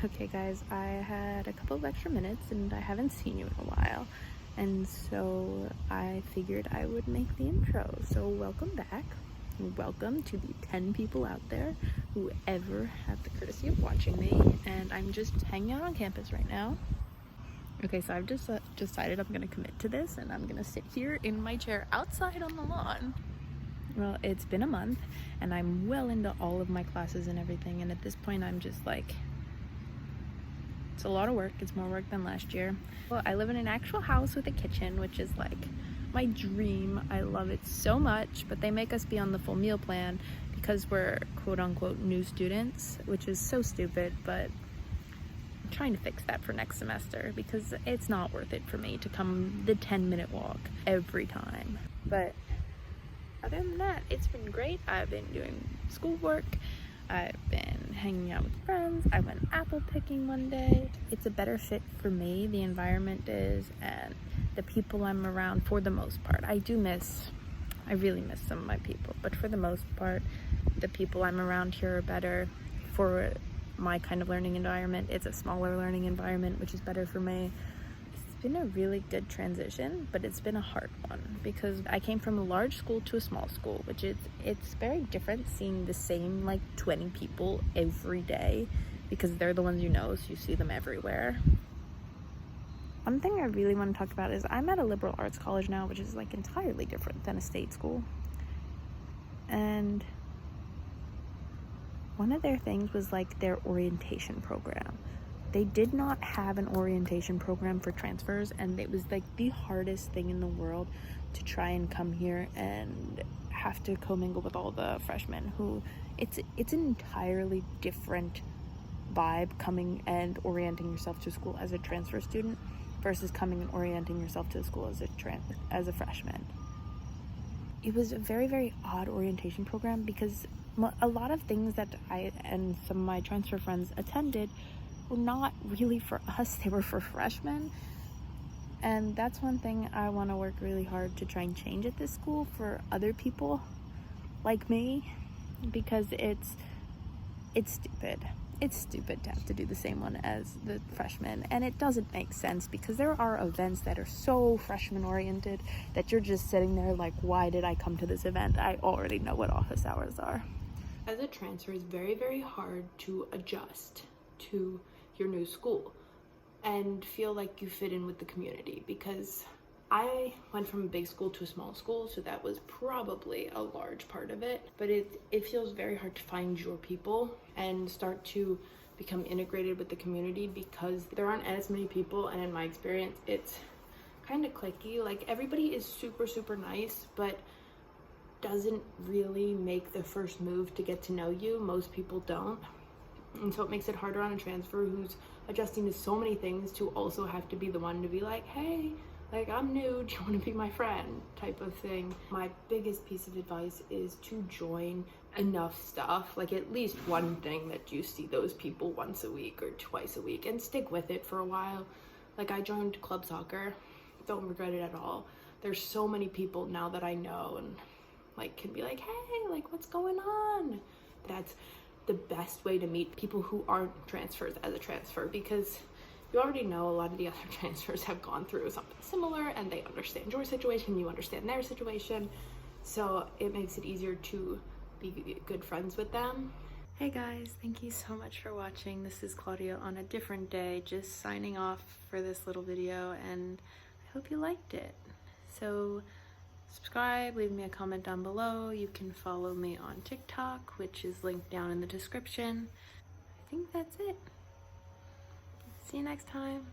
Okay guys, I had a couple of extra minutes and I haven't seen you in a while, and so I figured I would make the intro. So welcome back. Welcome to the 10 people out there who ever have the courtesy of watching me, and I'm just hanging out on campus right now. Okay, so I've just decided I'm gonna commit to this, and I'm gonna sit here in my chair outside on the lawn. Well, it's been a month and I'm well into all of my classes and everything, and at this point I'm just like, it's a lot of work. It's more work than last year. Well, I live in an actual house with a kitchen, which is like my dream. I love it so much, but they make us be on the full meal plan because we're quote unquote new students, which is so stupid, but I'm trying to fix that for next semester because it's not worth it for me to come the 10-minute walk every time. But other than that, it's been great. I've been doing schoolwork. I've been hanging out with friends. I went apple picking one day. It's a better fit for me, the environment is, and the people I'm around for the most part. I really miss some of my people, but for the most part, the people I'm around here are better for my kind of learning environment. It's a smaller learning environment, which is better for me. It's been a really good transition, but it's been a hard one because I came from a large school to a small school, which it's very different seeing the same like 20 people every day because they're the ones you know, so you see them everywhere. One thing I really want to talk about is I'm at a liberal arts college now, which is like entirely different than a state school. And one of their things was like their orientation program. They did not have an orientation program for transfers, and it was like the hardest thing in the world to try and come here and have to commingle with all the freshmen who it's an entirely different vibe coming and orienting yourself to school as a transfer student versus coming and orienting yourself to school as a freshman. It was a very, very odd orientation program because a lot of things that I and some of my transfer friends attended were not really for us, they were for freshmen. And that's one thing I want to work really hard to try and change at this school for other people like me, because it's stupid. It's stupid to have to do the same one as the freshmen, and it doesn't make sense because there are events that are so freshman oriented that you're just sitting there like, why did I come to this event? I already know what office hours are. As a transfer, it's very, very hard to adjust to your new school and feel like you fit in with the community, because I went from a big school to a small school, so that was probably a large part of it, but it feels very hard to find your people and start to become integrated with the community because there aren't as many people, and in my experience it's kind of cliquey. Like, everybody is super, super nice, but doesn't really make the first move to get to know you. Most people don't. And so it makes it harder on a transfer who's adjusting to so many things to also have to be the one to be like, hey, like, I'm new, do you want to be my friend, type of thing. My biggest piece of advice is to join enough stuff, like at least one thing that you see those people once a week or twice a week, and stick with it for a while. Like, I joined club soccer, don't regret it at all. There's so many people now that I know and like can be like, hey, like, what's going on? That's the best way to meet people who aren't transfers as a transfer, because you already know a lot of the other transfers have gone through something similar and they understand your situation, you understand their situation, so it makes it easier to be good friends with them. Hey guys, thank you so much for watching. This is Claudia on a different day, just signing off for this little video, and I hope you liked it. So subscribe, leave me a comment down below. You can follow me on TikTok, which is linked down in the description. I think that's it. See you next time.